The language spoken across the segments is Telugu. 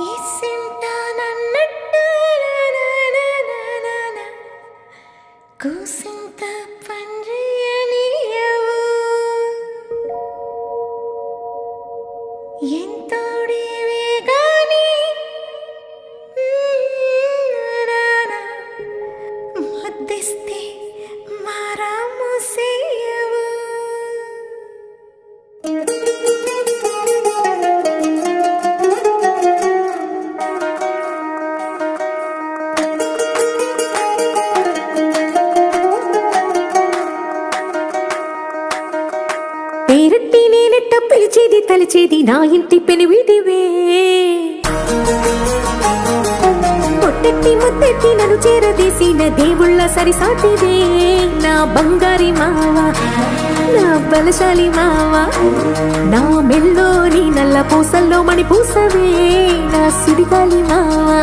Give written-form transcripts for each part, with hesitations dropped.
ఇసింతానన్నట్టు కూసింత పండ్రియనియవు ఎంతోడివే గాని మధ్యస్తే మారాము సేయవు పేరట్టి నేనెట్ట పిలిచేది తలిచేది నా ఇంటి పెనివిడివే పొట్టెట్టి ముద్దెట్టి నన్ను చేరదీసిన దేవుళ్ళ సరిసాటివే నా బంగారి మావా నా బలశాలి మావా నా మెల్లోని నల్ల పూసల్లో మణి పూసవే నా సుడిగాలి మావా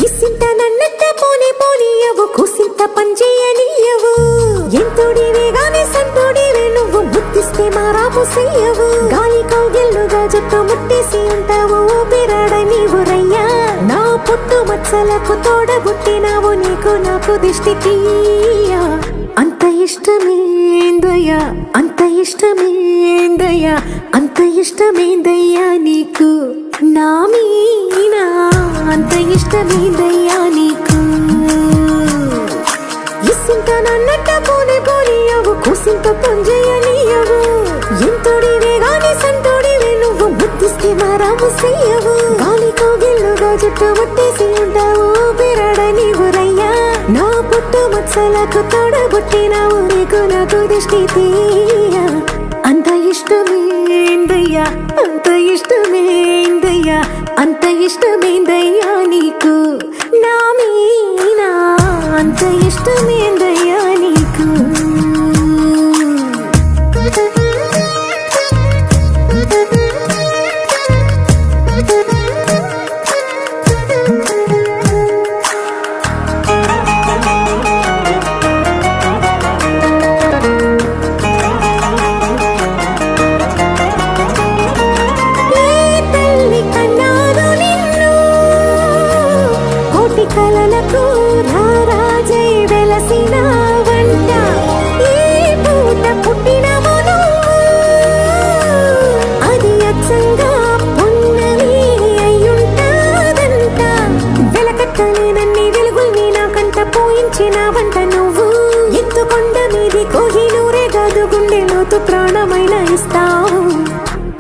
ఇసింత నన్నట్ట పోనే పోనీయవు కూసింత పంచేయనీయవు ఎంతోడివే గాని సంతోడివే నువ్వు ముద్దిస్తే మారాము సేయవు గాలి కౌగిల్లుగా జట్టు ముట్టేసి ఉంటావు ఊపిరాడ నీవు రయ్యా నా పుట్టు మచ్చలకు తోడబుట్టినావు నీకు నాకు దిష్టి తీయా అంత ఇష్టమేందయ్యా అంత ఇష్టమేందయ్యా అంత ఇష్టమేందయ్యా నీకు నా మీనా అంత ఇష్టమేందయ్యా నీకు ఇసింత నన్నట్ట పోనే పోనీయవు కూసింత పంజేయనీయవు ఎంతోడివే గాని సంతోడివే నువ్వు ముద్దిస్తే మారాము సేయవు గాలి కౌగిల్లుగా జట్టు ముట్టేసి ఉంటావు ఊపిరాడ నీవు రయ్యా నా పుట్టు మచ్చలకు తోడబుట్టినావు నీకు నాకు దిష్టి తీయా అంత ఇష్టమేందయ్యా అంత ఇష్టమేందయ్యా అంత ఇష్టమేందయ్యా నీకు నా మీనా అంత ఇష్టమేందయ్యా నీకు కలలకు రారాజై వెలసిన వంట ఈ పూట పుట్టినవు నువ్వు అది అచ్చంగా పున్నమి అయ్యుంటాదంట వెలకట్టలేనన్ని వెలుగుల్ని నాకంట పోయించిన వంట నువ్వు ఎత్తుకొండ మీది కోహినూరే కాదు గుండె లోతు ప్రాణమైన ఇస్తావు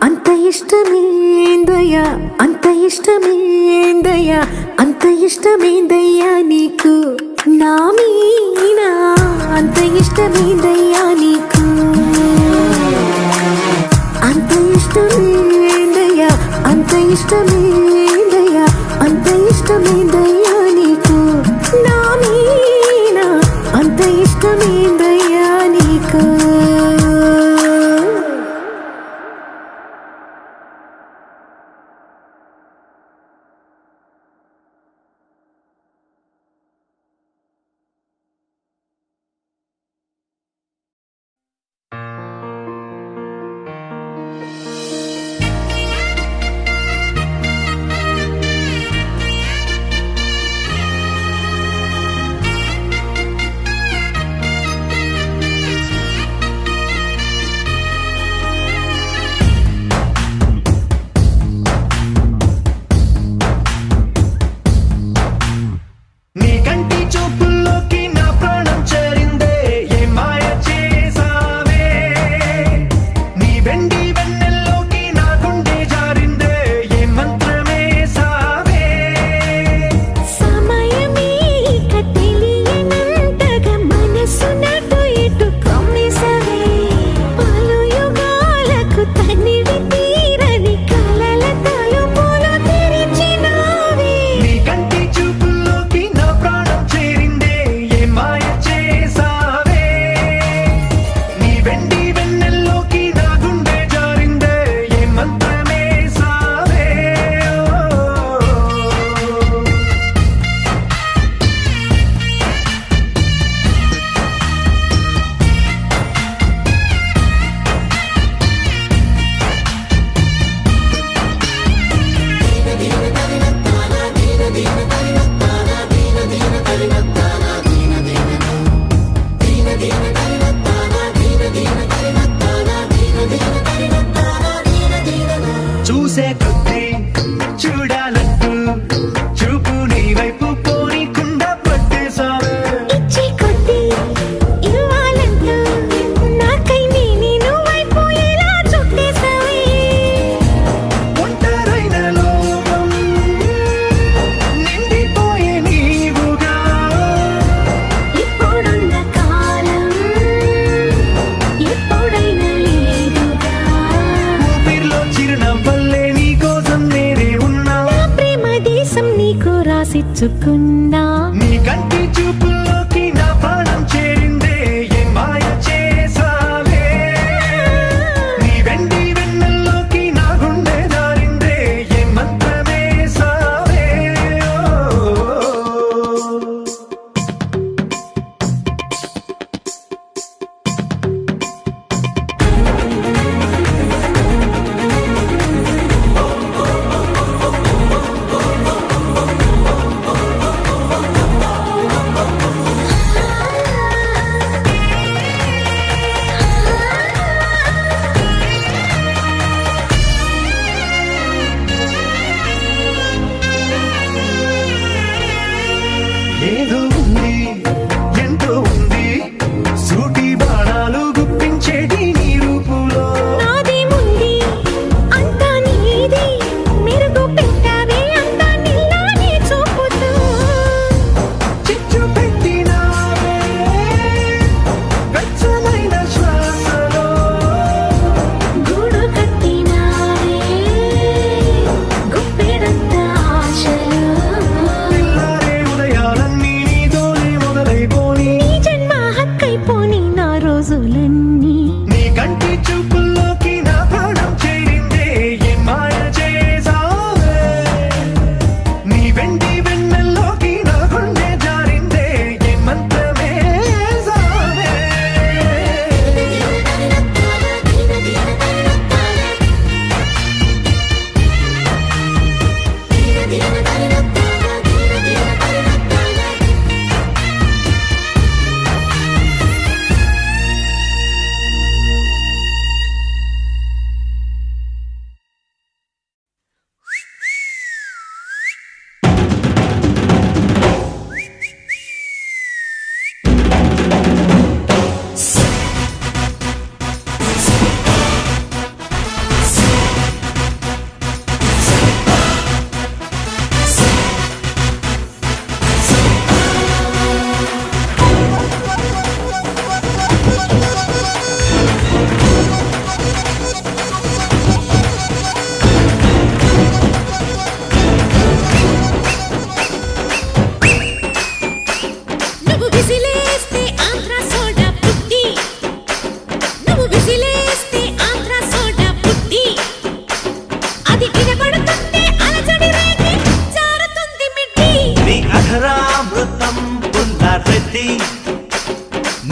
అంత ఇష్టమేందయ్యా అంత ఇష్టమేందయ్యా అంత ఇష్టమేందయ్యా నీకు నా మీనా అంత ఇష్టమేందయ్యా నీకు అంత ఇష్టమేందయ్యా అంత ఇష్టమేందయ్యా అంత ఇష్టమేందయ్యా నీకు నా మీనా అంత ఇష్టమేందయ్యా నీకు దోచుకున్నా నీ కంటి చూపుల్లోకి నా ప్రాణం చేరిందే ఏ మాయ చేసావే నీ వెండి వెన్నెల్లోకి నా గుండె జారిందే ఏ మంత్రమే సావే ఏదో ఉంది ఎంతో ఉంది సూటి బాణాలు గుప్పించేటి నీ రూపులో నాదేముంది అంతా నీది మెరుగు పెట్టావే అంతా నీలానే చూపుతూ చిచ్చు పెట్టినావే వెచ్చనైన శ్వాసలో గూడు కట్టినావే గుప్పెడంత ఆశలు పిల్లారే ఉదయాలన్నీ నీతోనే మొదలైపోని నీ జన్మ హక్కైపోని నా రోజులన్నీ నీ కంటి చూపుల్లోకి నా ప్రాణం చేరిందే ఏ మాయ చేసావే నీ వెండి వెన్నెల్లోకి నా గుండె జారిందే ఏ మంత్రమే సావే నువ్వు విసిలేస్తే ఆంధ్ర సోడా పుట్టి నువ్వు విసిలేస్తే ఆంధ్ర సోడా పుట్టి అది వినబడుతుంటే అలజడి రేగి జారుతుంది మిట్టి నీ అధరామృతం పుల్లారెడ్డి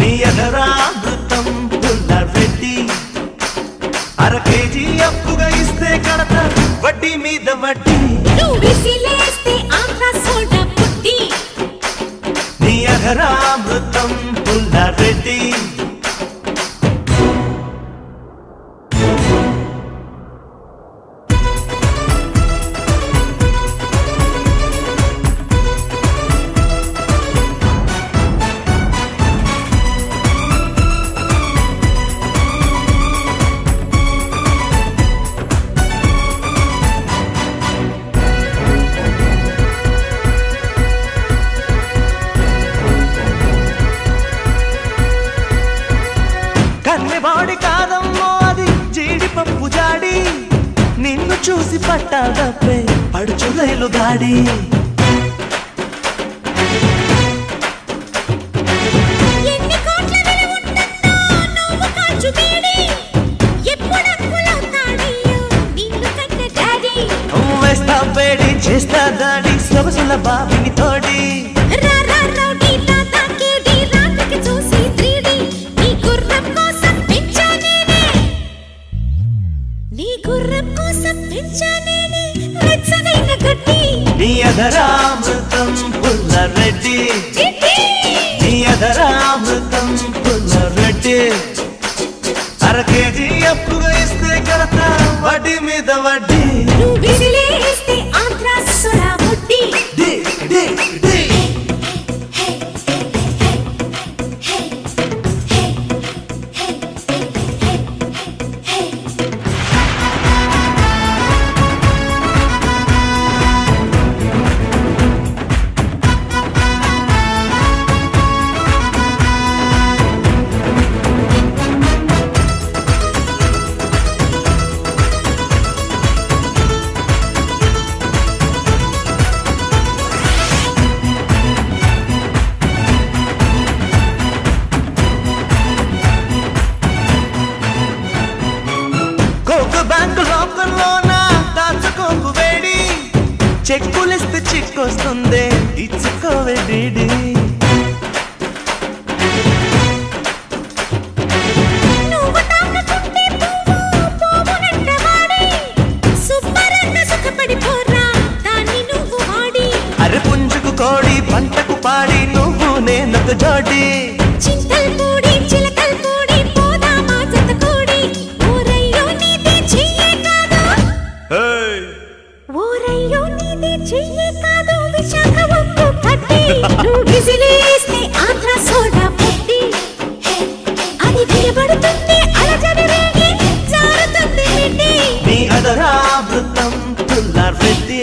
నీ అధరామృతం పుల్లారెడ్డి అర కేజీ అప్పుగా ఇస్తే కడత వడ్డీ మీద వడ్డీ నువ్వు విసిలేస్తే ఆంధ్ర సోడా పుట్టి నీ అధరామృతం పుల్లారెడ్డి కన్నెవాడి కాదమ్మో అది జీడిపప్పు జాడి నిన్ను చూసి పట్టాదప్పే పడుచులైలు దాడి ఎన్ని కోట్ల విలువ ఉంటుందో నువ్వు కాచు బీడి ఎప్పుడు అంకులవుతాడయ్యో నిన్ను కన్న డాడీ వేస్తా వేడి చేస్తా దాడి సొగసుల బాబిని తోడి రా రా రౌడీ తాతా కేడి రాత్రికి చూసి 3D నీ గుర్రం కోసం పెంచా నేనే నీ గుర్రం కోసం పెంచా నేనే వెచ్చనైన గడ్డి నీ అధరామృతం పుల్లారెడ్డి నీ అధరామృతం పుల్లారెడ్డి అర కేజీ అప్పుగా ఇస్తే కడత వడ్డీ మీద వడ్డీ నువ్వు విసిలేస్తే ఆంధ్ర సోడా పుట్టి డి డి డి బ్యాంకు లోకల్లోన దాచుకోకు వేడి చెక్కులిస్తే చిక్కొస్తుంది ఇచ్చుకోవే డీడీ అరే పుంజుకు కోడి పంటకు పాడి నువ్వు నేనొక జోడి చింతల్ పూడి చిలకల్ పూడి పోదామా జత కూడి ఊరయ్యో నీది చెయ్యే కాదు ఊరయ్యో నీది చెయ్యే కాదు విశాఖ ఉప్పు పట్టి నువ్వు విజిలేస్తే ఆంధ్ర సోడా పట్టి అది వినబడుతుంది అలజడి రేగి జారుతుంది మిడ్డి నీ అదరావృతం తుల్లార్ పెట్టి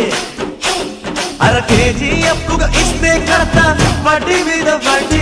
అర కేజీ అప్పుగా ఇస్తే కడతా వడ్డీ మీద వడ్డీ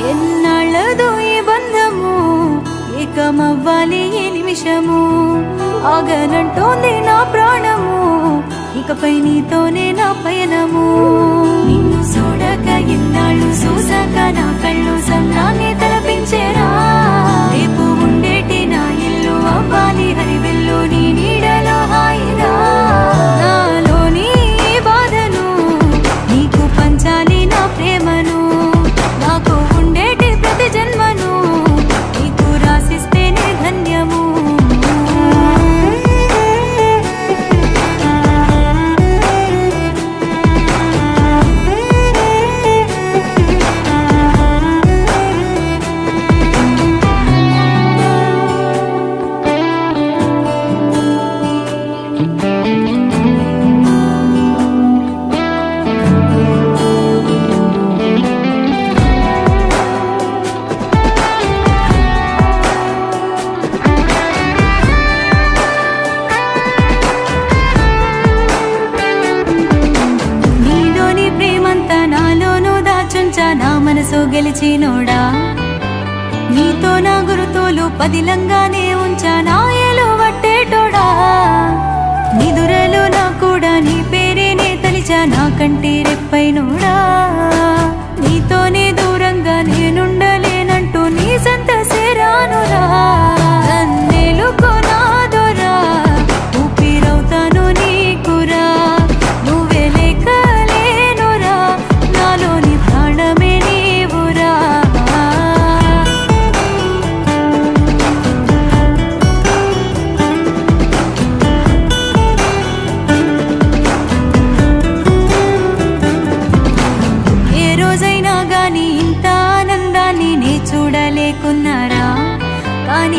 ఎన్నాళ్ళదో ఈ బంధము ఏకమవ్వాలి ఈ నిమిషము ఆగనంటోంది నా ప్రాణము ఇకపై నీతోనే నా పయనము నిన్ను చూడక ఎన్నాళ్ళు చూసాక నా కళ్ళు సన్నాన్ని తలపించేరా రేపు ఉండేటి నా ఇల్లు అవ్వాలి హరివెల్లు నీ నీడలో హాయిగా నాలోని బాధను నీకు పంచాలి నా ప్రేమను నాకు ఉండేటి ప్రతి జన్మను నీకు రాసిస్తేనే ధన్యము నా మనసు గెలిచినోడా నీతో నా గురుతోలు పదిలంగానే ఉంచా నాయలు వట్టేటోడా నిదురలు నా కూడా నీ పేరేనే తలిచా నా కంటి రెప్పైనోడా నీతోనే దూరంగా నేనుండలేనంటూ నీ సంత సేరానురా నన్నేలుకో నాదోరా ఊపిరవుతాను నీకురా నువ్వే లేకలేనురా నాలోని ప్రాణమే నీవురా ఏ రోజైనా గాని ఇంత ఆనందాన్ని నే చూడలేకున్నారా కానీ